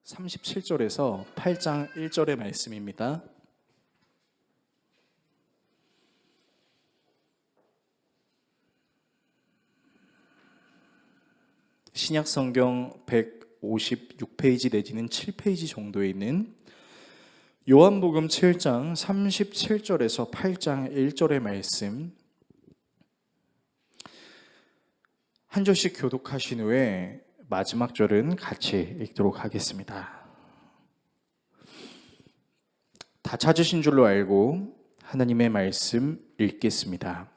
37절에서 8장 1절의 말씀입니다. 신약성경 156페이지 내지는 7페이지 정도에 있는 요한복음 7장 37절에서 8장 1절의 말씀 한 절씩 교독하신 후에 마지막 절은 같이 읽도록 하겠습니다. 다 찾으신 줄로 알고 하나님의 말씀 읽겠습니다.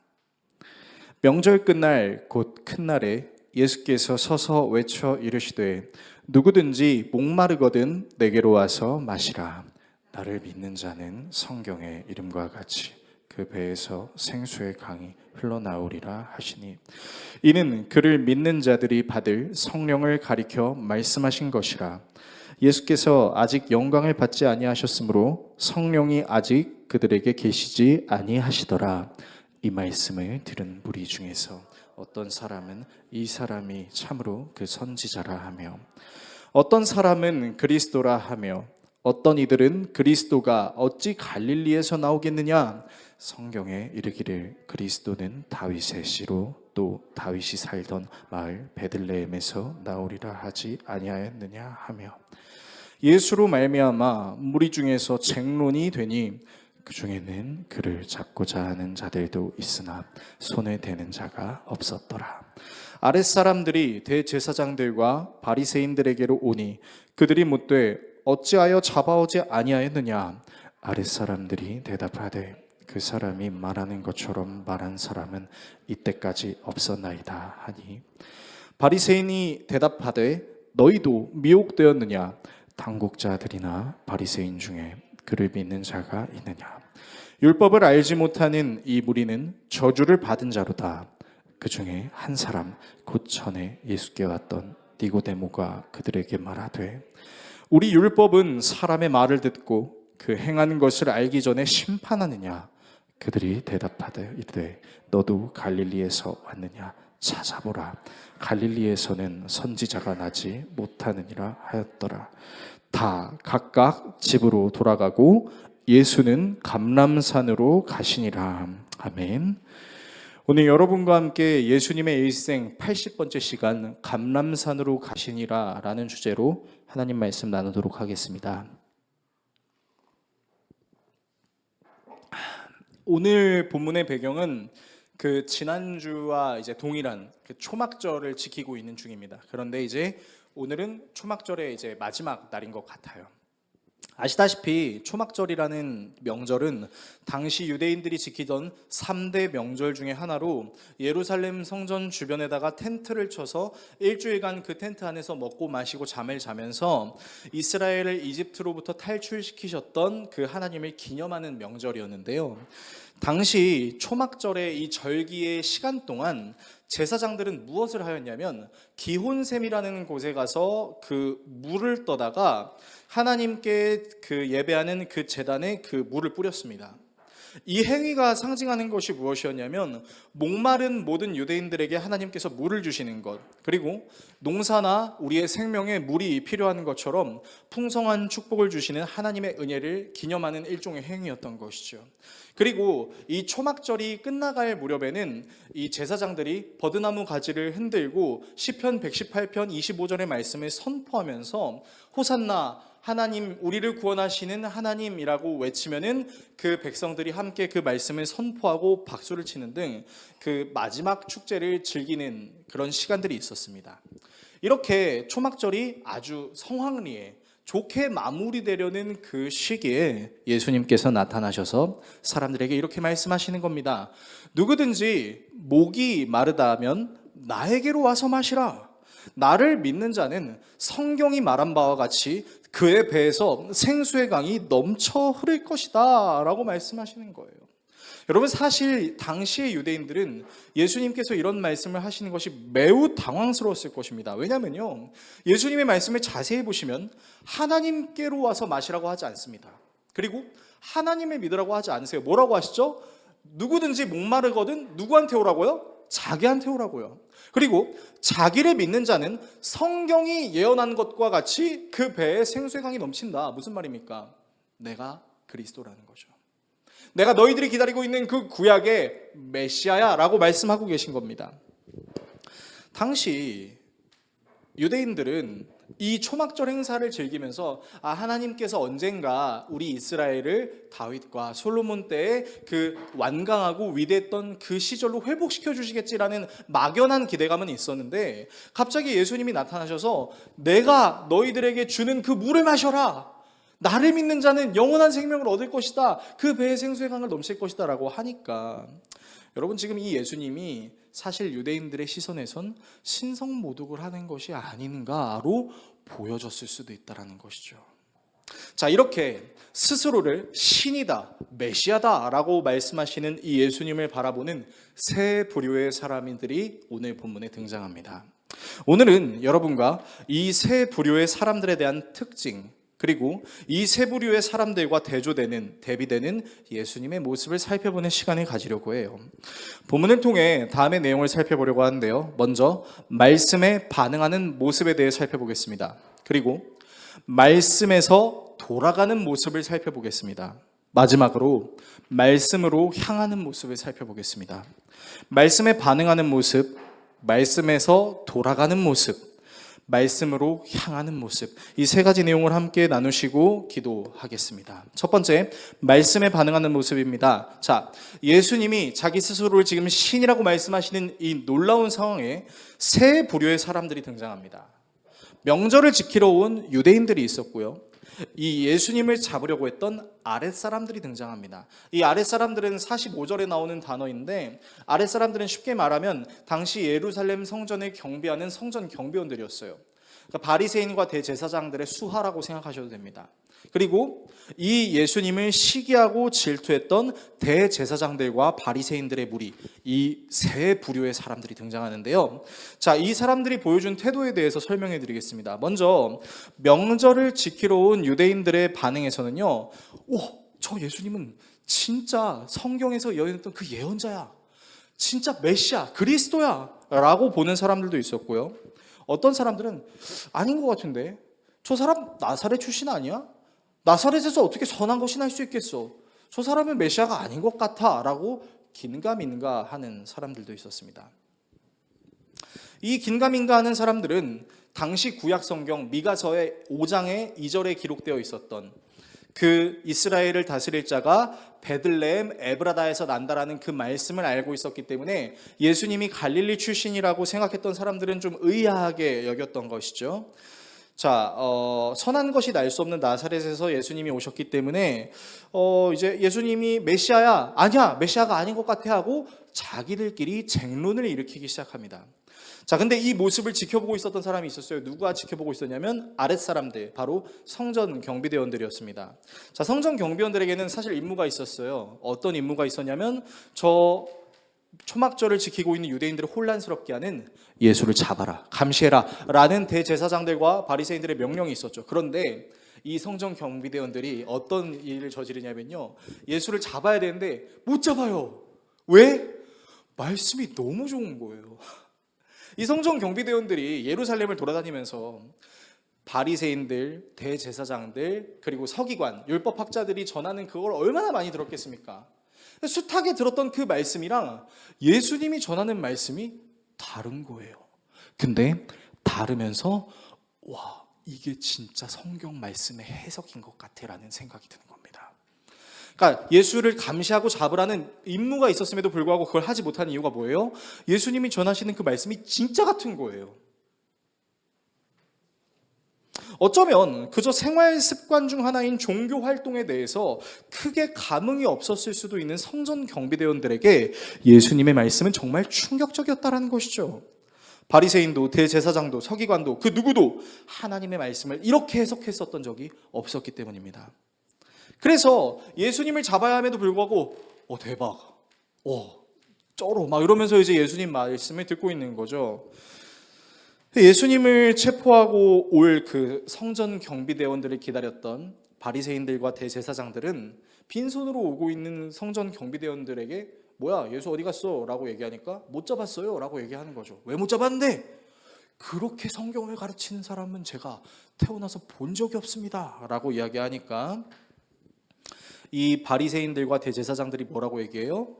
명절 끝날 곧 큰 날에 예수께서 서서 외쳐 이르시되 누구든지 목마르거든 내게로 와서 마시라. 나를 믿는 자는 성경의 이름과 같이 그 배에서 생수의 강이 흘러나오리라 하시니 이는 그를 믿는 자들이 받을 성령을 가리켜 말씀하신 것이라. 예수께서 아직 영광을 받지 아니하셨으므로 성령이 아직 그들에게 계시지 아니하시더라. 이 말씀을 들은 무리 중에서 어떤 사람은 이 사람이 참으로 그 선지자라 하며 어떤 사람은 그리스도라 하며 어떤 이들은 그리스도가 어찌 갈릴리에서 나오겠느냐. 성경에 이르기를 그리스도는 다윗의 씨로 또 다윗이 살던 마을 베들레헴에서 나오리라 하지 아니하였느냐 하며 예수로 말미암아 무리 중에서 쟁론이 되니 그 중에는 그를 잡고자 하는 자들도 있으나 손에 대는 자가 없었더라. 아랫사람들이 대제사장들과 바리새인들에게로 오니 그들이 묻되 어찌하여 잡아오지 아니하였느냐. 아랫사람들이 대답하되 그 사람이 말하는 것처럼 말한 사람은 이때까지 없었나이다 하니 바리새인이 대답하되 너희도 미혹되었느냐. 당국자들이나 바리새인 중에 그를 믿는 자가 있느냐. 율법을 알지 못하는 이 무리는 저주를 받은 자로다. 그 중에 한 사람 곧 전에 예수께 왔던 니고데모가 그들에게 말하되 우리 율법은 사람의 말을 듣고 그 행하는 것을 알기 전에 심판하느냐. 그들이 대답하되 이르되 너도 갈릴리에서 왔느냐. 찾아보라. 갈릴리에서는 선지자가 나지 못하느니라 하였더라. 다 각각 집으로 돌아가고 예수는 감람산으로 가시니라. 아멘. 오늘 여러분과 함께 예수님의 일생 80번째 시간 감람산으로 가시니라 라는 주제로 하나님 말씀 나누도록 하겠습니다. 오늘 본문의 배경은 그 지난주와 이제 동일한 그 초막절을 지키고 있는 중입니다. 그런데 이제 오늘은 초막절의 이제 마지막 날인 것 같아요. 아시다시피 초막절이라는 명절은 당시 유대인들이 지키던 3대 명절 중에 하나로 예루살렘 성전 주변에다가 텐트를 쳐서 일주일간 그 텐트 안에서 먹고 마시고 잠을 자면서 이스라엘을 이집트로부터 탈출시키셨던 그 하나님을 기념하는 명절이었는데요. 당시 초막절의 이 절기의 시간 동안 제사장들은 무엇을 하였냐면 기혼샘이라는 곳에 가서 그 물을 떠다가 하나님께 그 예배하는 그 제단에 그 물을 뿌렸습니다. 이 행위가 상징하는 것이 무엇이었냐면 목마른 모든 유대인들에게 하나님께서 물을 주시는 것, 그리고 농사나 우리의 생명에 물이 필요한 것처럼 풍성한 축복을 주시는 하나님의 은혜를 기념하는 일종의 행위였던 것이죠. 그리고 이 초막절이 끝나갈 무렵에는 이 제사장들이 버드나무 가지를 흔들고 시편 118편 25절의 말씀을 선포하면서 호산나 하나님 우리를 구원하시는 하나님이라고 외치면은 그 백성들이 함께 그 말씀을 선포하고 박수를 치는 등 그 마지막 축제를 즐기는 그런 시간들이 있었습니다. 이렇게 초막절이 아주 성황리에 좋게 마무리되려는 그 시기에 예수님께서 나타나셔서 사람들에게 이렇게 말씀하시는 겁니다. 누구든지 목이 마르다면 나에게로 와서 마시라. 나를 믿는 자는 성경이 말한 바와 같이 그의 배에서 생수의 강이 넘쳐 흐를 것이다 라고 말씀하시는 거예요. 여러분, 사실 당시의 유대인들은 예수님께서 이런 말씀을 하시는 것이 매우 당황스러웠을 것입니다. 왜냐하면요, 예수님의 말씀을 자세히 보시면 하나님께로 와서 마시라고 하지 않습니다. 그리고 하나님을 믿으라고 하지 않으세요. 뭐라고 하시죠? 누구든지 목마르거든 누구한테 오라고요? 자기한테 오라고요. 그리고 자기를 믿는 자는 성경이 예언한 것과 같이 그 배에 생수의 강이 넘친다. 무슨 말입니까? 내가 그리스도라는 거죠. 내가 너희들이 기다리고 있는 그 구약의 메시아야 라고 말씀하고 계신 겁니다. 당시 유대인들은 이 초막절 행사를 즐기면서 하나님께서 언젠가 우리 이스라엘을 다윗과 솔로몬 때의 그 완강하고 위대했던 그 시절로 회복시켜 주시겠지라는 막연한 기대감은 있었는데, 갑자기 예수님이 나타나셔서 내가 너희들에게 주는 그 물을 마셔라, 나를 믿는 자는 영원한 생명을 얻을 것이다, 그 배의 생수의 강을 넘칠 것이다 라고 하니까, 여러분 지금 이 예수님이 사실 유대인들의 시선에선 신성모독을 하는 것이 아닌가로 보여졌을 수도 있다는 것이죠. 자, 이렇게 스스로를 신이다, 메시아다 라고 말씀하시는 이 예수님을 바라보는 세 부류의 사람들이 오늘 본문에 등장합니다. 오늘은 여러분과 이 세 부류의 사람들에 대한 특징, 그리고 이 세 부류의 사람들과 대비되는 예수님의 모습을 살펴보는 시간을 가지려고 해요. 본문을 통해 다음의 내용을 살펴보려고 하는데요. 먼저 말씀에 반응하는 모습에 대해 살펴보겠습니다. 그리고 말씀에서 돌아가는 모습을 살펴보겠습니다. 마지막으로 말씀으로 향하는 모습을 살펴보겠습니다. 말씀에 반응하는 모습, 말씀에서 돌아가는 모습, 말씀으로 향하는 모습, 이 세 가지 내용을 함께 나누시고 기도하겠습니다. 첫 번째, 말씀에 반응하는 모습입니다. 자, 예수님이 자기 스스로를 지금 신이라고 말씀하시는 이 놀라운 상황에 세 부류의 사람들이 등장합니다. 명절을 지키러 온 유대인들이 있었고요, 이 예수님을 잡으려고 했던 아랫사람들이 등장합니다. 이 아랫사람들은 45절에 나오는 단어인데, 아랫사람들은 쉽게 말하면 당시 예루살렘 성전을 경비하는 성전 경비원들이었어요. 그러니까 바리새인과 대제사장들의 수하라고 생각하셔도 됩니다. 그리고 이 예수님을 시기하고 질투했던 대제사장들과 바리새인들의 무리, 이 세 부류의 사람들이 등장하는데요. 자, 이 사람들이 보여준 태도에 대해서 설명해 드리겠습니다. 먼저 명절을 지키러 온 유대인들의 반응에서는요, 저 예수님은 진짜 성경에서 예언했던 그 예언자야, 진짜 메시아, 그리스도야 라고 보는 사람들도 있었고요. 어떤 사람들은 아닌 것 같은데, 저 사람 나사렛 출신 아니야? 나사렛에서 어떻게 선한 것이 날 수 있겠어? 저 사람은 메시아가 아닌 것 같아 라고 긴가민가 하는 사람들도 있었습니다. 이 긴가민가 하는 사람들은 당시 구약 성경 미가서의 5장의 2절에 기록되어 있었던 그 이스라엘을 다스릴 자가 베들레헴 에브라다에서 난다라는 그 말씀을 알고 있었기 때문에 예수님이 갈릴리 출신이라고 생각했던 사람들은 좀 의아하게 여겼던 것이죠. 자, 선한 것이 날 수 없는 나사렛에서 예수님이 오셨기 때문에 이제 예수님이 메시아야, 아니야, 메시아가 아닌 것 같아 하고 자기들끼리 쟁론을 일으키기 시작합니다. 자, 근데 이 모습을 지켜보고 있었던 사람이 있었어요. 누가 지켜보고 있었냐면 아랫사람들, 바로 성전 경비대원들이었습니다. 자, 성전 경비원들에게는 사실 임무가 있었어요. 어떤 임무가 있었냐면 저 초막절을 지키고 있는 유대인들을 혼란스럽게 하는 예수를 잡아라, 감시해라 라는 대제사장들과 바리새인들의 명령이 있었죠. 그런데 이 성전 경비대원들이 어떤 일을 저지르냐면요, 예수를 잡아야 되는데 못 잡아요. 왜? 말씀이 너무 좋은 거예요. 이 성전 경비대원들이 예루살렘을 돌아다니면서 바리새인들, 대제사장들, 그리고 서기관, 율법학자들이 전하는 그걸 얼마나 많이 들었겠습니까? 숱하게 들었던 그 말씀이랑 예수님이 전하는 말씀이 다른 거예요. 근데 다르면서 와, 이게 진짜 성경 말씀의 해석인 것 같아라는 생각이 드는 겁니다. 그러니까 예수를 감시하고 잡으라는 임무가 있었음에도 불구하고 그걸 하지 못하는 이유가 뭐예요? 예수님이 전하시는 그 말씀이 진짜 같은 거예요. 어쩌면 그저 생활 습관 중 하나인 종교 활동에 대해서 크게 감흥이 없었을 수도 있는 성전 경비대원들에게 예수님의 말씀은 정말 충격적이었다는 것이죠. 바리새인도 대제사장도 서기관도 그 누구도 하나님의 말씀을 이렇게 해석했었던 적이 없었기 때문입니다. 그래서 예수님을 잡아야 함에도 불구하고 대박, 쩔어 막 이러면서 이제 예수님 말씀을 듣고 있는 거죠. 예수님을 체포하고 올 그 성전 경비대원들을 기다렸던 바리새인들과 대제사장들은 빈손으로 오고 있는 성전 경비대원들에게 뭐야 예수 어디 갔어? 라고 얘기하니까 못 잡았어요 라고 얘기하는 거죠. 왜 못 잡았는데? 그렇게 성경을 가르치는 사람은 제가 태어나서 본 적이 없습니다 라고 이야기하니까 이 바리새인들과 대제사장들이 뭐라고 얘기해요?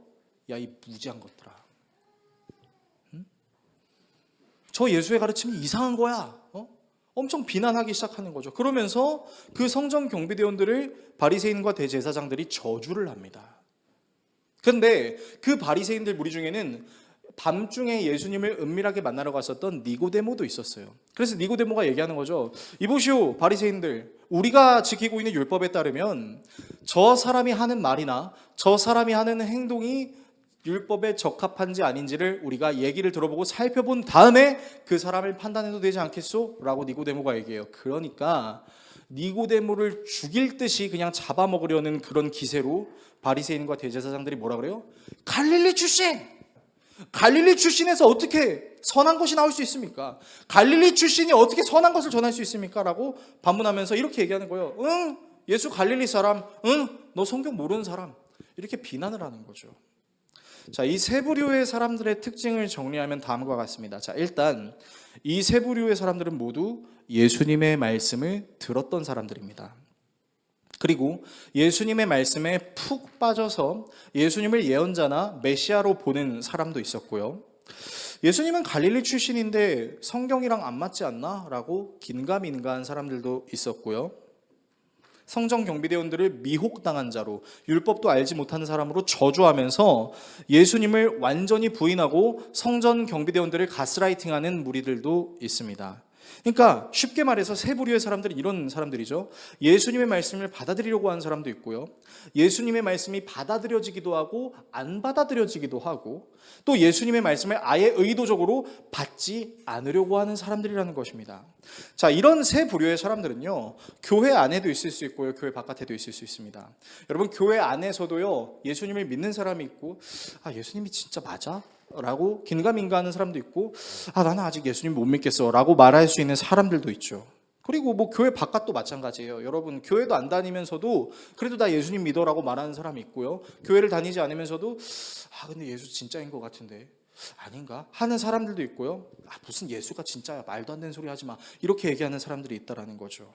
야, 이 무지한 것들아, 응? 저 예수의 가르침이 이상한 거야. 엄청 비난하기 시작하는 거죠. 그러면서 그 성전 경비대원들을 바리새인과 대제사장들이 저주를 합니다. 근데 그 바리새인들 무리 중에는 밤중에 예수님을 은밀하게 만나러 갔었던 니고데모도 있었어요. 그래서 니고데모가 얘기하는 거죠. 이보시오 바리새인들, 우리가 지키고 있는 율법에 따르면 저 사람이 하는 말이나 저 사람이 하는 행동이 율법에 적합한지 아닌지를 우리가 얘기를 들어보고 살펴본 다음에 그 사람을 판단해도 되지 않겠소? 라고 니고데모가 얘기해요. 그러니까 니고데모를 죽일 듯이 그냥 잡아먹으려는 그런 기세로 바리새인과 대제사장들이 뭐라 그래요? 갈릴리 출신에서 어떻게 선한 것이 나올 수 있습니까? 갈릴리 출신이 어떻게 선한 것을 전할 수 있습니까? 라고 반문하면서 이렇게 얘기하는 거예요. 응? 예수 갈릴리 사람, 응? 너 성경 모르는 사람. 이렇게 비난을 하는 거죠. 자, 이 세 부류의 사람들의 특징을 정리하면 다음과 같습니다. 자, 일단 이 세 부류의 사람들은 모두 예수님의 말씀을 들었던 사람들입니다. 그리고 예수님의 말씀에 푹 빠져서 예수님을 예언자나 메시아로 보는 사람도 있었고요. 예수님은 갈릴리 출신인데 성경이랑 안 맞지 않나? 라고 긴가민가한 사람들도 있었고요. 성전 경비대원들을 미혹당한 자로, 율법도 알지 못하는 사람으로 저주하면서 예수님을 완전히 부인하고 성전 경비대원들을 가스라이팅하는 무리들도 있습니다. 그러니까 쉽게 말해서 세 부류의 사람들은 이런 사람들이죠. 예수님의 말씀을 받아들이려고 하는 사람도 있고요. 예수님의 말씀이 받아들여지기도 하고 안 받아들여지기도 하고, 또 예수님의 말씀을 아예 의도적으로 받지 않으려고 하는 사람들이라는 것입니다. 자, 이런 세 부류의 사람들은요, 교회 안에도 있을 수 있고요, 교회 바깥에도 있을 수 있습니다. 여러분, 교회 안에서도요, 예수님을 믿는 사람이 있고, 아, 예수님이 진짜 맞아? 라고 긴가민가하는 사람도 있고, 아, 나는 아직 예수님 못 믿겠어 라고 말할 수 있는 사람들도 있죠. 그리고 뭐 교회 바깥도 마찬가지예요. 여러분, 교회도 안 다니면서도 그래도 나 예수님 믿어라고 말하는 사람이 있고요, 교회를 다니지 않으면서도 아, 근데 예수 진짜인 것 같은데 아닌가 하는 사람들도 있고요. 아, 무슨 예수가 진짜야, 말도 안 되는 소리 하지 마, 이렇게 얘기하는 사람들이 있다라는 거죠.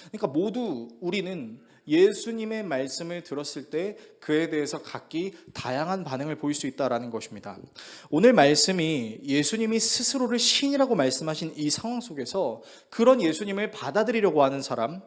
그러니까 모두 우리는 예수님의 말씀을 들었을 때 그에 대해서 각기 다양한 반응을 보일 수 있다는 것입니다. 오늘 말씀이 예수님이 스스로를 신이라고 말씀하신 이 상황 속에서 그런 예수님을 받아들이려고 하는 사람,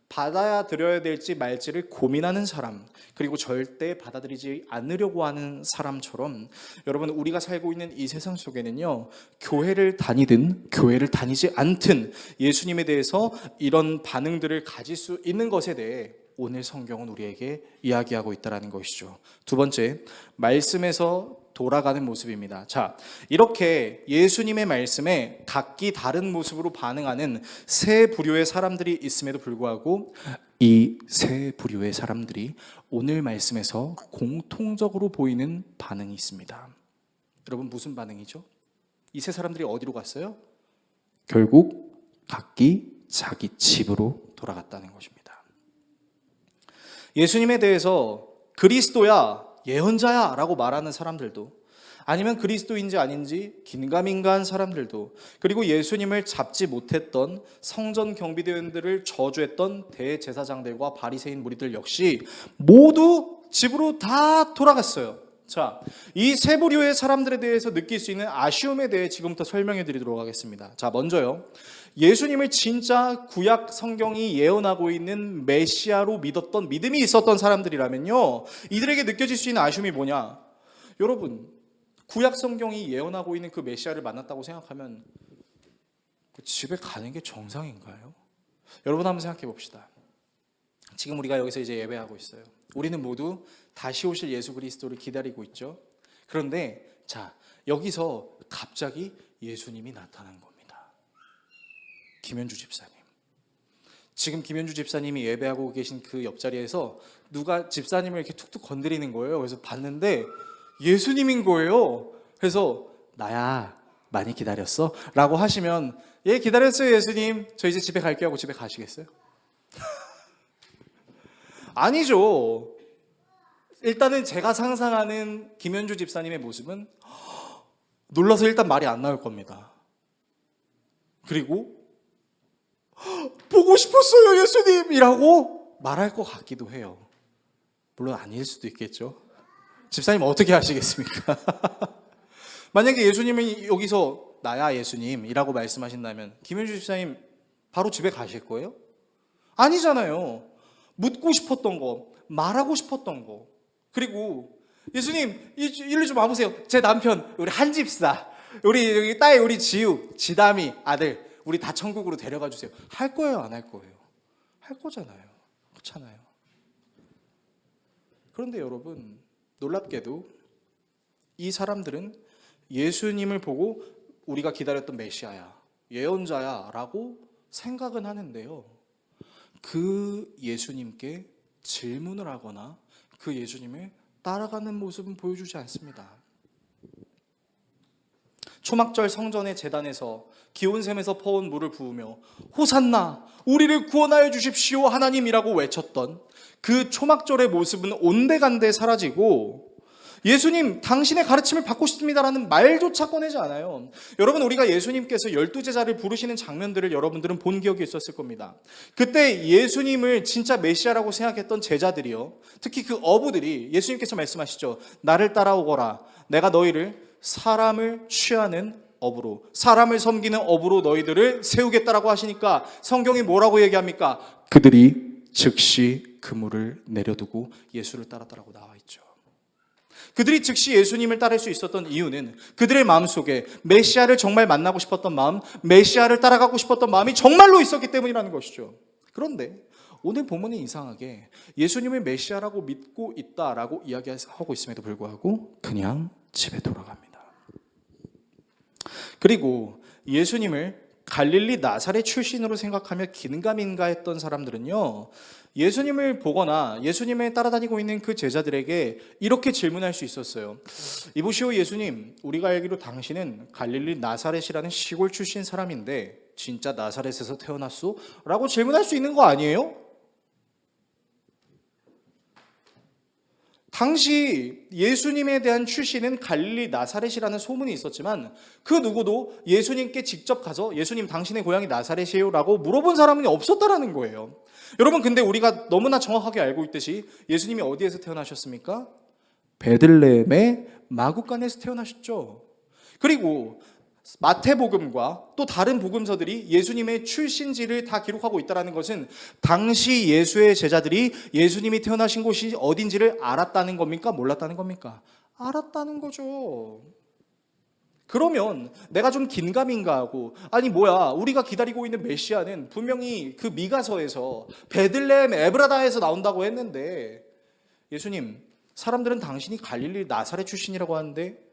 받아들여야 될지 말지를 고민하는 사람, 그리고 절대 받아들이지 않으려고 하는 사람처럼, 여러분, 우리가 살고 있는 이 세상 속에는요, 교회를 다니든 교회를 다니지 않든 예수님에 대해서 이런 반응들을 가질 수 있는 것에 대해 오늘 성경은 우리에게 이야기하고 있다는 것이죠. 두 번째, 말씀에서 돌아가는 모습입니다. 자, 이렇게 예수님의 말씀에 각기 다른 모습으로 반응하는 세 부류의 사람들이 있음에도 불구하고 이 세 부류의 사람들이 오늘 말씀에서 공통적으로 보이는 반응이 있습니다. 여러분, 무슨 반응이죠? 이 세 사람들이 어디로 갔어요? 결국 각기 자기 집으로 돌아갔다는 것입니다. 예수님에 대해서 그리스도야, 예언자야 라고 말하는 사람들도, 아니면 그리스도인지 아닌지 긴가민가한 사람들도, 그리고 예수님을 잡지 못했던 성전 경비대원들을 저주했던 대제사장들과 바리새인 무리들 역시 모두 집으로 다 돌아갔어요. 자, 이 세 부류의 사람들에 대해서 느낄 수 있는 아쉬움에 대해 지금부터 설명해 드리도록 하겠습니다. 자, 먼저요, 예수님을 진짜 구약 성경이 예언하고 있는 메시아로 믿었던, 믿음이 있었던 사람들이라면요, 이들에게 느껴질 수 있는 아쉬움이 뭐냐? 여러분, 구약 성경이 예언하고 있는 그 메시아를 만났다고 생각하면 그 집에 가는 게 정상인가요? 여러분, 한번 생각해 봅시다. 지금 우리가 여기서 이제 예배하고 있어요. 우리는 모두 다시 오실 예수 그리스도를 기다리고 있죠. 그런데 자, 여기서 갑자기 예수님이 나타난 겁니다. 김현주 집사님. 지금 김현주 집사님이 예배하고 계신 그 옆자리에서 누가 집사님을 이렇게 툭툭 건드리는 거예요. 그래서 봤는데 예수님인 거예요. 그래서 나야, 많이 기다렸어? 라고 하시면, 예, 기다렸어요 예수님, 저 이제 집에 갈게요 하고 집에 가시겠어요? 아니죠. 일단은 제가 상상하는 김현주 집사님의 모습은 놀라서 일단 말이 안 나올 겁니다. 그리고 보고 싶었어요 예수님이라고 말할 것 같기도 해요. 물론 아닐 수도 있겠죠. 집사님 어떻게 하시겠습니까? 만약에 예수님이 여기서 나야 예수님이라고 말씀하신다면 김현주 집사님 바로 집에 가실 거예요? 아니잖아요. 묻고 싶었던 거, 말하고 싶었던 거, 그리고 예수님 일로 좀 와보세요. 제 남편 우리 한 집사, 우리 딸 우리 지우, 지담이 아들 우리 다 천국으로 데려가 주세요. 할 거예요 안 할 거예요? 할 거잖아요. 그렇잖아요. 그런데 여러분 놀랍게도 이 사람들은 예수님을 보고 우리가 기다렸던 메시아야, 예언자야 라고 생각은 하는데요, 그 예수님께 질문을 하거나 그 예수님을 따라가는 모습은 보여주지 않습니다. 초막절 성전의 제단에서 기온샘에서 퍼온 물을 부으며 호산나 우리를 구원하여 주십시오 하나님이라고 외쳤던 그 초막절의 모습은 온데간데 사라지고 예수님 당신의 가르침을 받고 싶습니다라는 말조차 꺼내지 않아요. 여러분 우리가 예수님께서 12제자를 부르시는 장면들을 여러분들은 본 기억이 있었을 겁니다. 그때 예수님을 진짜 메시아라고 생각했던 제자들이요, 특히 그 어부들이 예수님께서 말씀하시죠. 나를 따라오거라. 내가 너희를 사람을 취하는 어부로, 사람을 섬기는 어부로 너희들을 세우겠다라고 하시니까 성경이 뭐라고 얘기합니까? 그들이 즉시 그물을 내려두고 예수를 따랐다라고 나와 있죠. 그들이 즉시 예수님을 따를 수 있었던 이유는 그들의 마음속에 메시아를 정말 만나고 싶었던 마음, 메시아를 따라가고 싶었던 마음이 정말로 있었기 때문이라는 것이죠. 그런데 오늘 본문은 이상하게 예수님을 메시아라고 믿고 있다라고 이야기하고 있음에도 불구하고 그냥 집에 돌아갑니다. 그리고 예수님을 갈릴리 나사렛 출신으로 생각하며 긴가민가 했던 사람들은요, 예수님을 보거나 예수님을 따라다니고 있는 그 제자들에게 이렇게 질문할 수 있었어요. 이보시오 예수님, 우리가 알기로 당신은 갈릴리 나사렛이라는 시골 출신 사람인데 진짜 나사렛에서 태어났소? 라고 질문할 수 있는 거 아니에요? 당시 예수님에 대한 출신은 갈릴리 나사렛이라는 소문이 있었지만 그 누구도 예수님께 직접 가서 예수님 당신의 고향이 나사렛이에요? 라고 물어본 사람은 없었다라는 거예요. 여러분 근데 우리가 너무나 정확하게 알고 있듯이 예수님이 어디에서 태어나셨습니까? 베들레헴의 마구간에서 태어나셨죠. 그리고 마태복음과 또 다른 복음서들이 예수님의 출신지를 다 기록하고 있다는 것은 당시 예수의 제자들이 예수님이 태어나신 곳이 어딘지를 알았다는 겁니까? 몰랐다는 겁니까? 알았다는 거죠. 그러면 내가 좀 긴가민가하고 아니 뭐야 우리가 기다리고 있는 메시아는 분명히 그 미가서에서 베들레헴 에브라다에서 나온다고 했는데 예수님 사람들은 당신이 갈릴리 나사렛 출신이라고 하는데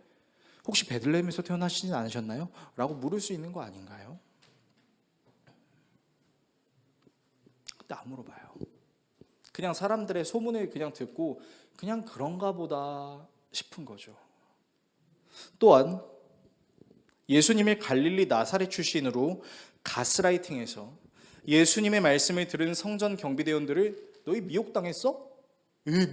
혹시 베들레헴에서 태어나시진 않으셨나요? 라고 물을 수 있는 거 아닌가요? 근데 안 물어봐요. 그냥 사람들의 소문을 그냥 듣고 그냥 그런가 보다 싶은 거죠. 또한 예수님의 갈릴리 나사렛 출신으로 가스라이팅해서 예수님의 말씀을 들은 성전 경비대원들을 너희 미혹당했어?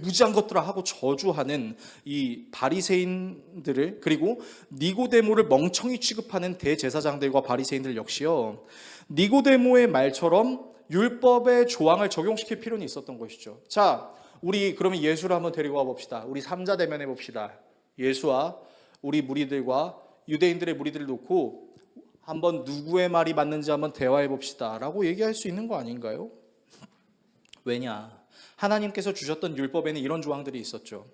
무지한 것들아 하고 저주하는 이 바리새인들을, 그리고 니고데모를 멍청이 취급하는 대제사장들과 바리새인들 역시요, 니고데모의 말처럼 율법의 조항을 적용시킬 필요는 있었던 것이죠. 자, 우리 그러면 예수를 한번 데리고 와 봅시다. 우리 삼자 대면해 봅시다. 예수와 우리 무리들과 유대인들의 무리들을 놓고 한번 누구의 말이 맞는지 한번 대화해 봅시다 라고 얘기할 수 있는 거 아닌가요? 왜냐? 하나님께서 주셨던 율법에는 이런 조항들이 있었죠.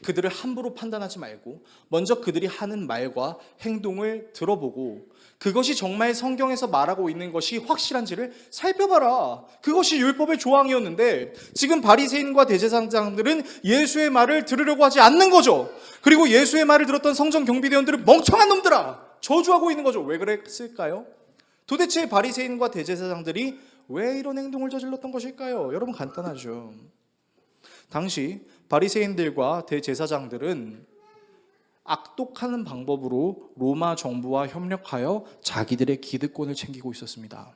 그들을 함부로 판단하지 말고 먼저 그들이 하는 말과 행동을 들어보고 그것이 정말 성경에서 말하고 있는 것이 확실한지를 살펴봐라. 그것이 율법의 조항이었는데 지금 바리새인과 대제사장들은 예수의 말을 들으려고 하지 않는 거죠. 그리고 예수의 말을 들었던 성전 경비대원들은 멍청한 놈들아 저주하고 있는 거죠. 왜 그랬을까요? 도대체 바리새인과 대제사장들이 왜 이런 행동을 저질렀던 것일까요? 여러분 간단하죠. 당시 바리새인들과 대제사장들은 악독하는 방법으로 로마 정부와 협력하여 자기들의 기득권을 챙기고 있었습니다.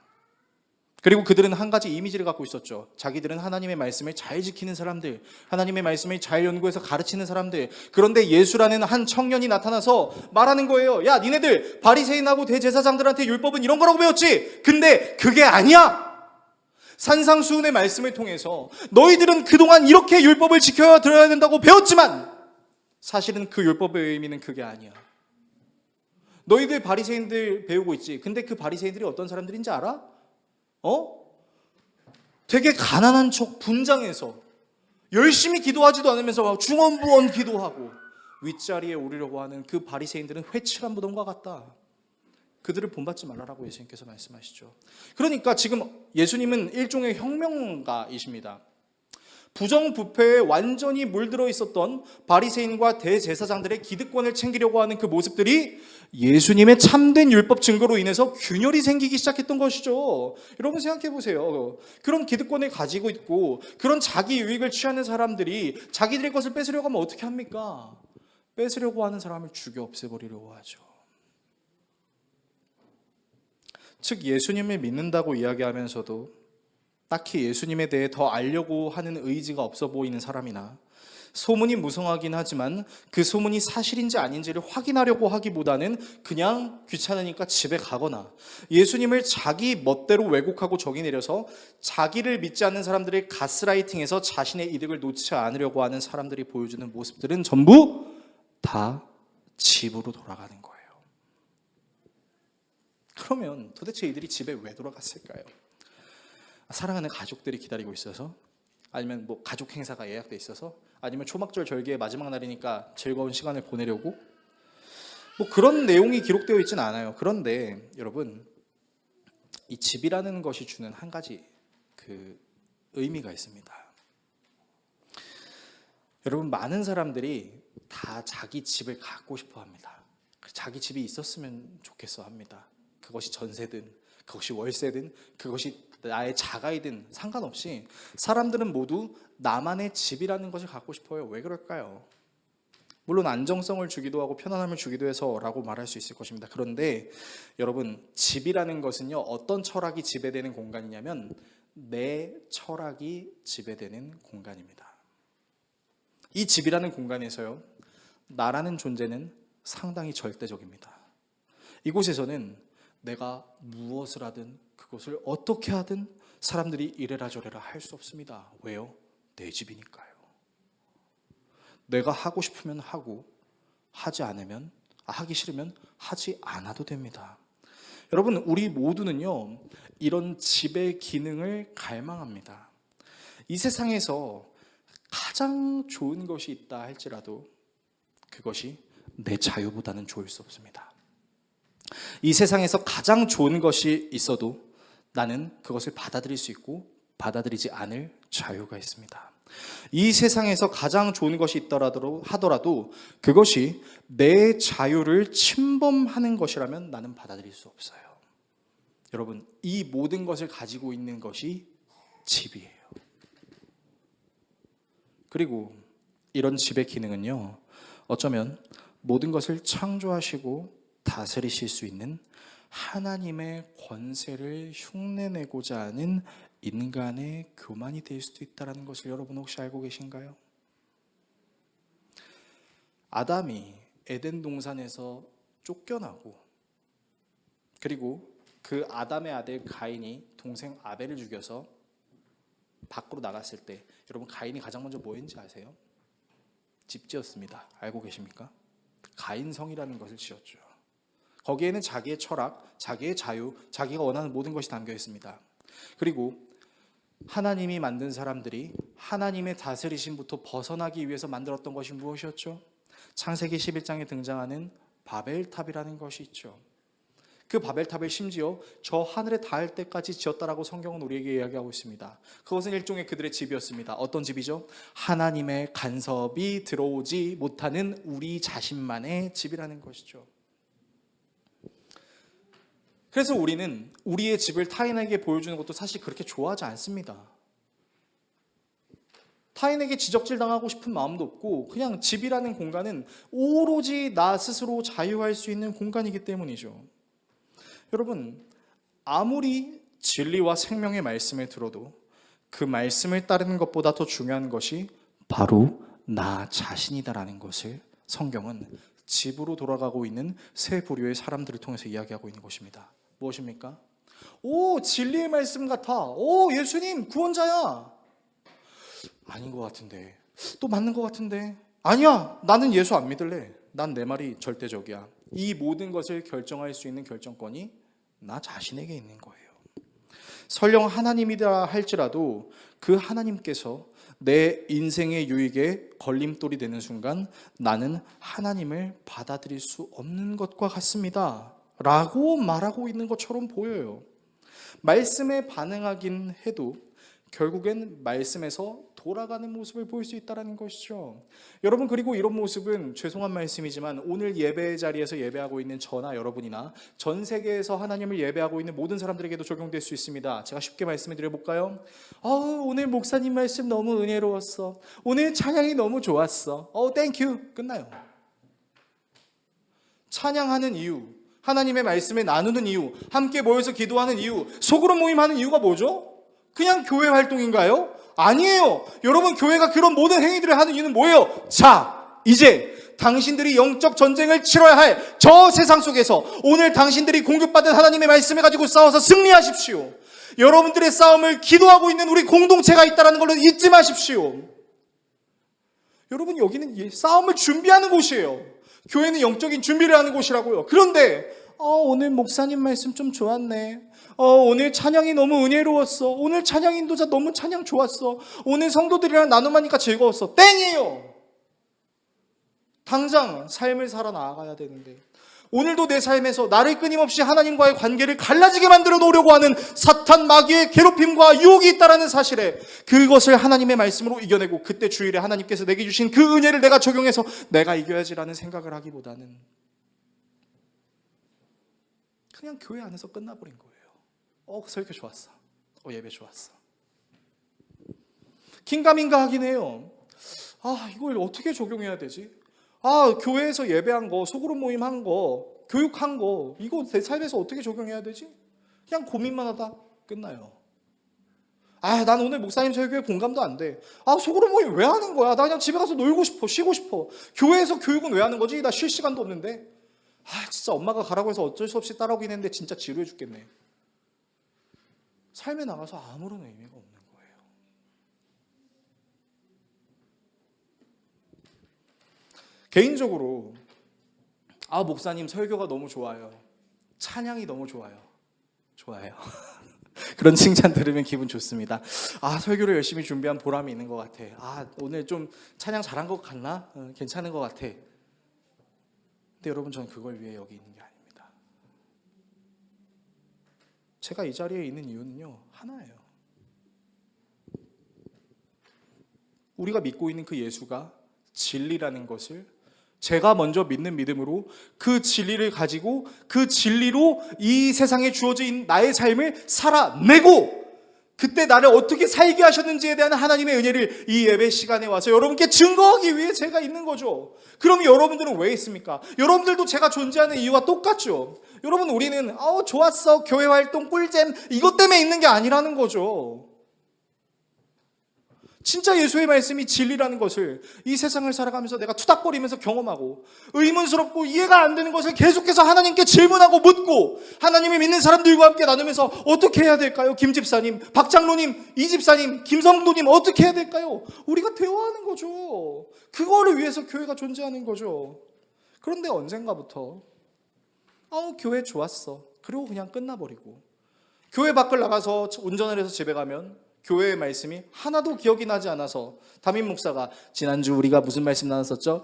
그리고 그들은 한 가지 이미지를 갖고 있었죠. 자기들은 하나님의 말씀을 잘 지키는 사람들, 하나님의 말씀을 잘 연구해서 가르치는 사람들. 그런데 예수라는 한 청년이 나타나서 말하는 거예요. 야, 니네들 바리새인하고 대제사장들한테 율법은 이런 거라고 배웠지? 근데 그게 아니야. 산상수훈의 말씀을 통해서 너희들은 그동안 이렇게 율법을 지켜야 들어야 된다고 배웠지만 사실은 그 율법의 의미는 그게 아니야. 너희들 바리새인들 배우고 있지. 근데 그 바리새인들이 어떤 사람들인지 알아? 되게 가난한 척 분장해서 열심히 기도하지도 않으면서 중언부언 기도하고 윗자리에 오르려고 하는 그 바리새인들은 회칠한 무덤과 같다. 그들을 본받지 말라라고 예수님께서 말씀하시죠. 그러니까 지금 예수님은 일종의 혁명가이십니다. 부정부패에 완전히 물들어 있었던 바리새인과 대제사장들의 기득권을 챙기려고 하는 그 모습들이 예수님의 참된 율법 증거로 인해서 균열이 생기기 시작했던 것이죠. 여러분 생각해 보세요. 그런 기득권을 가지고 있고 그런 자기 유익을 취하는 사람들이 자기들의 것을 뺏으려고 하면 어떻게 합니까? 뺏으려고 하는 사람을 죽여 없애버리려고 하죠. 즉 예수님을 믿는다고 이야기하면서도 딱히 예수님에 대해 더 알려고 하는 의지가 없어 보이는 사람이나 소문이 무성하긴 하지만 그 소문이 사실인지 아닌지를 확인하려고 하기보다는 그냥 귀찮으니까 집에 가거나 예수님을 자기 멋대로 왜곡하고 적이내려서 자기를 믿지 않는 사람들을 가스라이팅해서 자신의 이득을 놓지 않으려고 하는 사람들이 보여주는 모습들은 전부 다 집으로 돌아가는 거예요. 그러면 도대체 이들이 집에 왜 돌아갔을까요? 사랑하는 가족들이 기다리고 있어서, 아니면 뭐 가족 행사가 예약돼 있어서, 아니면 초막절 절기의 마지막 날이니까 즐거운 시간을 보내려고, 뭐 그런 내용이 기록되어 있지는 않아요. 그런데 여러분, 이 집이라는 것이 주는 한 가지 그 의미가 있습니다. 여러분, 많은 사람들이 다 자기 집을 갖고 싶어 합니다. 자기 집이 있었으면 좋겠어 합니다. 그것이 전세든 그것이 월세든 그것이 나의 자가이든 상관없이 사람들은 모두 나만의 집이라는 것을 갖고 싶어요. 왜 그럴까요? 물론 안정성을 주기도 하고 편안함을 주기도 해서라고 말할 수 있을 것입니다. 그런데 여러분, 집이라는 것은요, 어떤 철학이 지배되는 공간이냐면 내 철학이 지배되는 공간입니다. 이 집이라는 공간에서요, 나라는 존재는 상당히 절대적입니다. 이곳에서는 내가 무엇을 하든 그것을 어떻게 하든 사람들이 이래라 저래라 할 수 없습니다. 왜요? 내 집이니까요. 내가 하고 싶으면 하고, 하지 않으면, 하기 싫으면 하지 않아도 됩니다. 여러분, 우리 모두는요, 이런 집의 기능을 갈망합니다. 이 세상에서 가장 좋은 것이 있다 할지라도 그것이 내 자유보다는 좋을 수 없습니다. 이 세상에서 가장 좋은 것이 있어도 나는 그것을 받아들일 수 있고 받아들이지 않을 자유가 있습니다. 이 세상에서 가장 좋은 것이 있더라도 하더라도 그것이 내 자유를 침범하는 것이라면 나는 받아들일 수 없어요. 여러분, 이 모든 것을 가지고 있는 것이 집이에요. 그리고 이런 집의 기능은요, 어쩌면 모든 것을 창조하시고 다스리실 수 있는 하나님의 권세를 흉내내고자 하는 인간의 교만이 될 수도 있다는 것을 여러분 혹시 알고 계신가요? 아담이 에덴 동산에서 쫓겨나고, 그리고 그 아담의 아들 가인이 동생 아벨을 죽여서 밖으로 나갔을 때, 여러분 가인이 가장 먼저 뭐 했는지 아세요? 집 지었습니다. 알고 계십니까? 가인성이라는 것을 지었죠. 거기에는 자기의 철학, 자기의 자유, 자기가 원하는 모든 것이 담겨 있습니다. 그리고 하나님이 만든 사람들이 하나님의 다스리심부터 벗어나기 위해서 만들었던 것이 무엇이었죠? 창세기 11장에 등장하는 바벨탑이라는 것이 있죠. 그 바벨탑을 심지어 저 하늘에 닿을 때까지 지었다라고 성경은 우리에게 이야기하고 있습니다. 그것은 일종의 그들의 집이었습니다. 어떤 집이죠? 하나님의 간섭이 들어오지 못하는 우리 자신만의 집이라는 것이죠. 그래서 우리는 우리의 집을 타인에게 보여주는 것도 사실 그렇게 좋아하지 않습니다. 타인에게 지적질당하고 싶은 마음도 없고, 그냥 집이라는 공간은 오로지 나 스스로 자유할 수 있는 공간이기 때문이죠. 여러분, 아무리 진리와 생명의 말씀을 들어도 그 말씀을 따르는 것보다 더 중요한 것이 바로 나 자신이다라는 것을 성경은 집으로 돌아가고 있는 세 부류의 사람들을 통해서 이야기하고 있는 것입니다. 무엇입니까? 오, 진리의 말씀 같아. 오, 예수님 구원자야. 아닌 것 같은데. 또 맞는 것 같은데. 아니야, 나는 예수 안 믿을래. 난 내 말이 절대적이야. 이 모든 것을 결정할 수 있는 결정권이 나 자신에게 있는 거예요. 설령 하나님이라 할지라도 그 하나님께서 내 인생의 유익에 걸림돌이 되는 순간 나는 하나님을 받아들일 수 없는 것과 같습니다 라고 말하고 있는 것처럼 보여요. 말씀에 반응하긴 해도 결국엔 말씀에서 돌아가는 모습을 볼 수 있다는 것이죠. 여러분, 그리고 이런 모습은 죄송한 말씀이지만 오늘 예배 자리에서 예배하고 있는 저나 여러분이나 전 세계에서 하나님을 예배하고 있는 모든 사람들에게도 적용될 수 있습니다. 제가 쉽게 말씀을 드려볼까요? 오늘 목사님 말씀 너무 은혜로웠어. 오늘 찬양이 너무 좋았어. 땡큐. 끝나요. 찬양하는 이유, 하나님의 말씀을 나누는 이유, 함께 모여서 기도하는 이유, 소그룹 모임하는 이유가 뭐죠? 그냥 교회 활동인가요? 아니에요. 여러분, 교회가 그런 모든 행위들을 하는 이유는 뭐예요? 자, 이제 당신들이 영적 전쟁을 치러야 할 저 세상 속에서 오늘 당신들이 공급받은 하나님의 말씀을 가지고 싸워서 승리하십시오. 여러분들의 싸움을 기도하고 있는 우리 공동체가 있다는 걸 잊지 마십시오. 여러분, 여기는 싸움을 준비하는 곳이에요. 교회는 영적인 준비를 하는 곳이라고요. 그런데 오늘 목사님 말씀 좀 좋았네. 오늘 찬양이 너무 은혜로웠어. 오늘 찬양 인도자 너무 찬양 좋았어. 오늘 성도들이랑 나눔하니까 즐거웠어. 땡이에요. 당장 삶을 살아 나아가야 되는데 오늘도 내 삶에서 나를 끊임없이 하나님과의 관계를 갈라지게 만들어 놓으려고 하는 사탄 마귀의 괴롭힘과 유혹이 있다는 사실에 그것을 하나님의 말씀으로 이겨내고 그때 주일에 하나님께서 내게 주신 그 은혜를 내가 적용해서 내가 이겨야지라는 생각을 하기보다는 그냥 교회 안에서 끝나버린 거예요. 설교 좋았어. 예배 좋았어. 긴가민가 하긴 해요. 이걸 어떻게 적용해야 되지? 교회에서 예배한 거, 소그룹 모임 한 거, 교육한 거, 이거 내 삶에서 어떻게 적용해야 되지? 그냥 고민만 하다 끝나요. 난 오늘 목사님 설교에 공감도 안 돼. 소그룹 모임 왜 하는 거야? 나 그냥 집에 가서 놀고 싶어, 쉬고 싶어. 교회에서 교육은 왜 하는 거지? 나 쉴 시간도 없는데. 진짜 엄마가 가라고 해서 어쩔 수 없이 따라오긴 했는데 진짜 지루해 죽겠네. 삶에 나가서 아무런 의미가 없는 거예요. 개인적으로 목사님 설교가 너무 좋아요. 찬양이 너무 좋아요. 그런 칭찬 들으면 기분 좋습니다. 설교를 열심히 준비한 보람이 있는 것 같아. 오늘 좀 찬양 잘한 것 같나? 괜찮은 것 같아. 근데 여러분, 저는 그걸 위해 여기 있는 게 아닙니다. 제가 이 자리에 있는 이유는요, 하나예요. 우리가 믿고 있는 그 예수가 진리라는 것을 제가 먼저 믿는 믿음으로 그 진리를 가지고 그 진리로 이 세상에 주어진 나의 삶을 살아내고 그때 나를 어떻게 살게 하셨는지에 대한 하나님의 은혜를 이 예배 시간에 와서 여러분께 증거하기 위해 제가 있는 거죠. 그럼 여러분들은 왜 있습니까? 여러분들도 제가 존재하는 이유와 똑같죠. 여러분, 우리는 좋았어, 교회 활동 꿀잼, 이것 때문에 있는 게 아니라는 거죠. 진짜 예수의 말씀이 진리라는 것을 이 세상을 살아가면서 내가 투닥거리면서 경험하고 의문스럽고 이해가 안 되는 것을 계속해서 하나님께 질문하고 묻고 하나님을 믿는 사람들과 함께 나누면서 어떻게 해야 될까요? 김 집사님, 박 장로님, 이 집사님, 김성도님 어떻게 해야 될까요? 우리가 대화하는 거죠. 그거를 위해서 교회가 존재하는 거죠. 그런데 언젠가부터 교회 좋았어. 그리고 그냥 끝나버리고 교회 밖을 나가서 운전을 해서 집에 가면 교회의 말씀이 하나도 기억이 나지 않아서 담임 목사가 지난주 우리가 무슨 말씀 나눴었죠?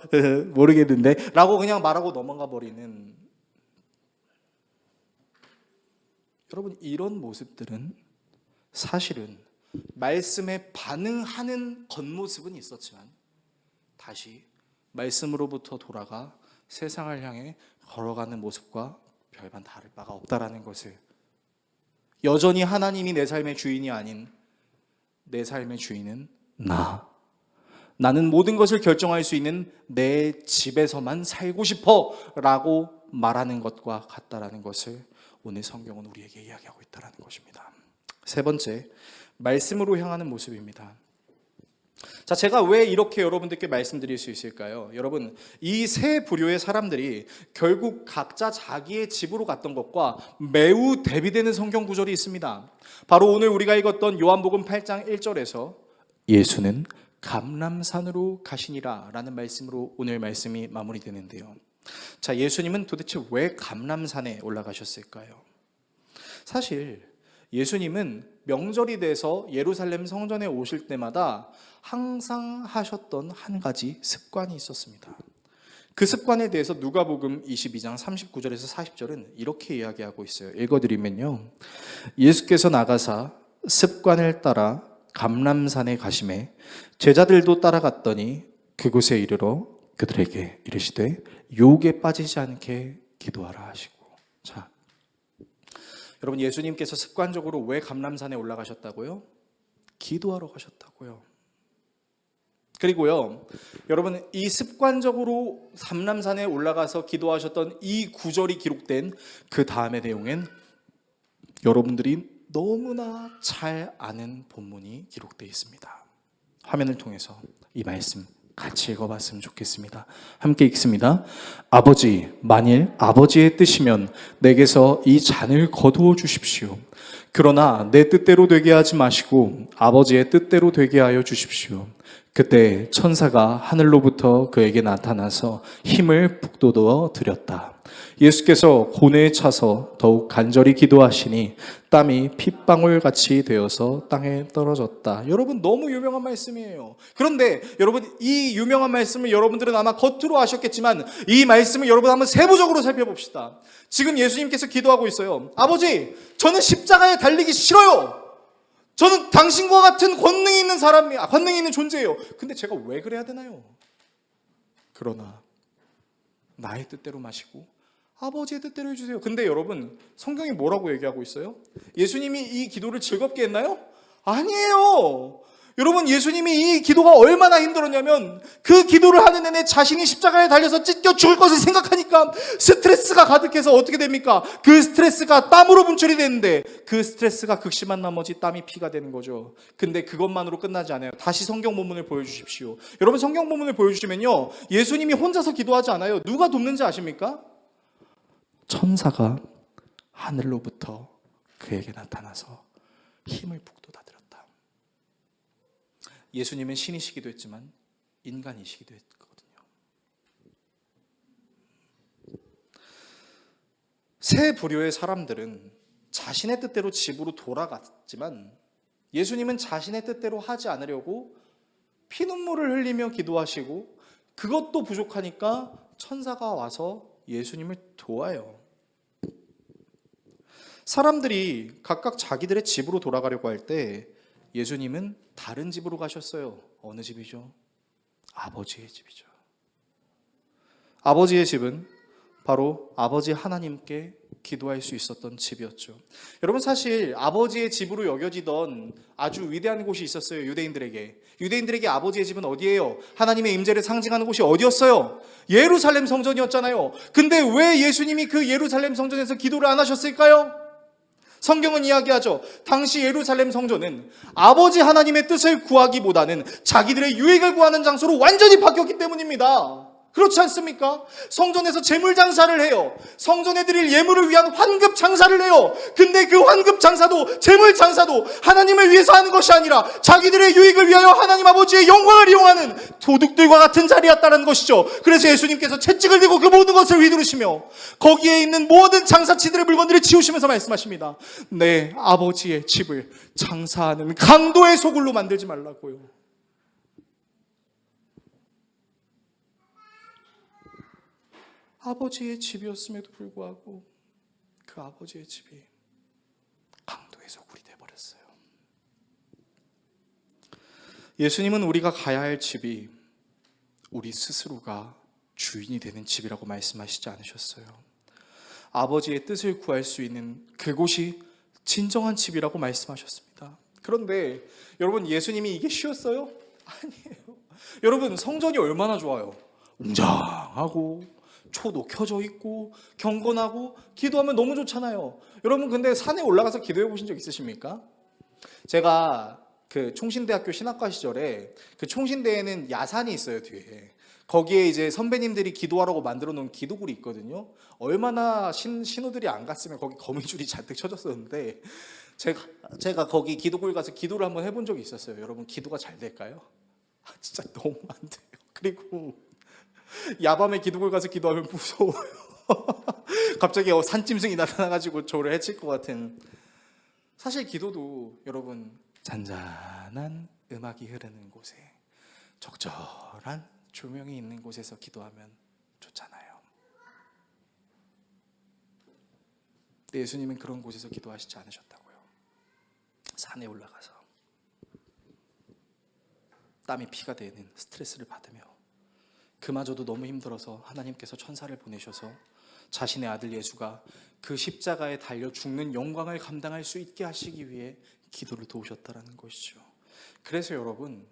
모르겠는데 라고 그냥 말하고 넘어가 버리는, 여러분, 이런 모습들은 사실은 말씀에 반응하는 겉모습은 있었지만 다시 말씀으로부터 돌아가 세상을 향해 걸어가는 모습과 별반 다를 바가 없다라는 것을, 여전히 하나님이 내 삶의 주인이 아닌 내 삶의 주인은 나는 모든 것을 결정할 수 있는 내 집에서만 살고 싶어 라고 말하는 것과 같다라는 것을 오늘 성경은 우리에게 이야기하고 있다는 것입니다. 세 번째, 말씀으로 향하는 모습입니다. 자, 제가 왜 이렇게 여러분들께 말씀드릴 수 있을까요? 여러분, 이 세 부류의 사람들이 결국 각자 자기의 집으로 갔던 것과 매우 대비되는 성경 구절이 있습니다. 바로 오늘 우리가 읽었던 요한복음 8장 1절에서 예수는 감람산으로 가시니라 라는 말씀으로 오늘 말씀이 마무리되는데요. 자, 예수님은 도대체 왜 감람산에 올라가셨을까요? 사실 예수님은 명절이 돼서 예루살렘 성전에 오실 때마다 항상 하셨던 한 가지 습관이 있었습니다. 그 습관에 대해서 누가복음 22장 39절에서 40절은 이렇게 이야기하고 있어요. 읽어드리면요, 예수께서 나가사 습관을 따라 감람산에 가시매 제자들도 따라갔더니 그곳에 이르러 그들에게 이르시되 유혹에 빠지지 않게 기도하라 하시고. 자, 여러분, 예수님께서 습관적으로 왜 감람산에 올라가셨다고요? 기도하러 가셨다고요. 그리고요, 여러분, 이 습관적으로 감람산에 올라가서 기도하셨던 이 구절이 기록된 그 다음의 내용엔 여러분들이 너무나 잘 아는 본문이 기록되어 있습니다. 화면을 통해서 이 말씀 같이 읽어봤으면 좋겠습니다. 함께 읽습니다. 아버지, 만일 아버지의 뜻이면 내게서 이 잔을 거두어 주십시오. 그러나 내 뜻대로 되게 하지 마시고 아버지의 뜻대로 되게 하여 주십시오. 그때 천사가 하늘로부터 그에게 나타나서 힘을 북돋워 드렸다. 예수께서 고뇌에 차서 더욱 간절히 기도하시니 땀이 핏방울같이 되어서 땅에 떨어졌다. 여러분, 너무 유명한 말씀이에요. 그런데 여러분, 이 유명한 말씀을 여러분들은 아마 겉으로 아셨겠지만 이 말씀을 여러분 한번 세부적으로 살펴봅시다. 지금 예수님께서 기도하고 있어요. 아버지, 저는 십자가에 달리기 싫어요. 저는 당신과 같은 권능이 있는 권능이 있는 존재예요. 근데 제가 왜 그래야 되나요? 그러나 나의 뜻대로 마시고 아버지의 뜻대로 해주세요. 근데 여러분, 성경이 뭐라고 얘기하고 있어요? 예수님이 이 기도를 즐겁게 했나요? 아니에요. 여러분, 예수님이 이 기도가 얼마나 힘들었냐면 그 기도를 하는 내내 자신이 십자가에 달려서 찢겨 죽을 것을 생각하니까 스트레스가 가득해서 어떻게 됩니까? 그 스트레스가 땀으로 분출이 되는데 그 스트레스가 극심한 나머지 땀이 피가 되는 거죠. 근데 그것만으로 끝나지 않아요. 다시 성경 본문을 보여주십시오. 여러분, 성경 본문을 보여주시면요, 예수님이 혼자서 기도하지 않아요. 누가 돕는지 아십니까? 천사가 하늘로부터 그에게 나타나서 힘을 북돋아 드렸다. 예수님은 신이시기도 했지만 인간이시기도 했거든요. 세 부류의 사람들은 자신의 뜻대로 집으로 돌아갔지만 예수님은 자신의 뜻대로 하지 않으려고 피눈물을 흘리며 기도하시고 그것도 부족하니까 천사가 와서 예수님을 도와요. 사람들이 각각 자기들의 집으로 돌아가려고 할 때 예수님은 다른 집으로 가셨어요. 어느 집이죠? 아버지의 집이죠. 아버지의 집은 바로 아버지 하나님께 기도할 수 있었던 집이었죠. 여러분, 사실 아버지의 집으로 여겨지던 아주 위대한 곳이 있었어요. 유대인들에게 아버지의 집은 어디예요? 하나님의 임재를 상징하는 곳이 어디였어요? 예루살렘 성전이었잖아요. 근데 왜 예수님이 그 예루살렘 성전에서 기도를 안 하셨을까요? 성경은 이야기하죠. 당시 예루살렘 성전은 아버지 하나님의 뜻을 구하기보다는 자기들의 유익을 구하는 장소로 완전히 바뀌었기 때문입니다. 그렇지 않습니까? 성전에서 재물 장사를 해요. 성전에 드릴 예물을 위한 환급 장사를 해요. 근데 그 환급 장사도 재물 장사도 하나님을 위해서 하는 것이 아니라 자기들의 유익을 위하여 하나님 아버지의 영광을 이용하는 도둑들과 같은 자리였다는 것이죠. 그래서 예수님께서 채찍을 들고 그 모든 것을 휘두르시며 거기에 있는 모든 장사치들의 물건들을 치우시면서 말씀하십니다. 내 아버지의 집을 장사하는 강도의 소굴로 만들지 말라고요. 아버지의 집이었음에도 불구하고 그 아버지의 집이 강도의 소굴이 되어버렸어요. 예수님은 우리가 가야 할 집이 우리 스스로가 주인이 되는 집이라고 말씀하시지 않으셨어요. 아버지의 뜻을 구할 수 있는 그곳이 진정한 집이라고 말씀하셨습니다. 그런데 여러분, 예수님이 이게 쉬웠어요? 아니에요. 여러분, 성전이 얼마나 좋아요. 웅장하고 초도 켜져 있고 경건하고 기도하면 너무 좋잖아요. 여러분, 근데 산에 올라가서 기도해 보신 적 있으십니까? 제가 그 총신대학교 신학과 시절에 그 총신대에는 야산이 있어요, 뒤에. 거기에 이제 선배님들이 기도하라고 만들어 놓은 기도굴이 있거든요. 얼마나 신우들이 안 갔으면 거기 거미줄이 잔뜩 쳐졌었는데 제가 거기 기도굴 가서 기도를 한번 해본 적이 있었어요. 여러분, 기도가 잘 될까요? 진짜 너무 안 돼요. 그리고 야밤에 기도굴 가서 기도하면 무서워요. 갑자기 산짐승이 나타나가지고 저를 해칠 것 같은. 사실 기도도 여러분, 잔잔한 음악이 흐르는 곳에 적절한 조명이 있는 곳에서 기도하면 좋잖아요. 근데 예수님은 그런 곳에서 기도하시지 않으셨다고요. 산에 올라가서 땀이 피가 되는 스트레스를 받으며 그마저도 너무 힘들어서 하나님께서 천사를 보내셔서 자신의 아들 예수가 그 십자가에 달려 죽는 영광을 감당할 수 있게 하시기 위해 기도를 도우셨다라는 것이죠. 그래서 여러분,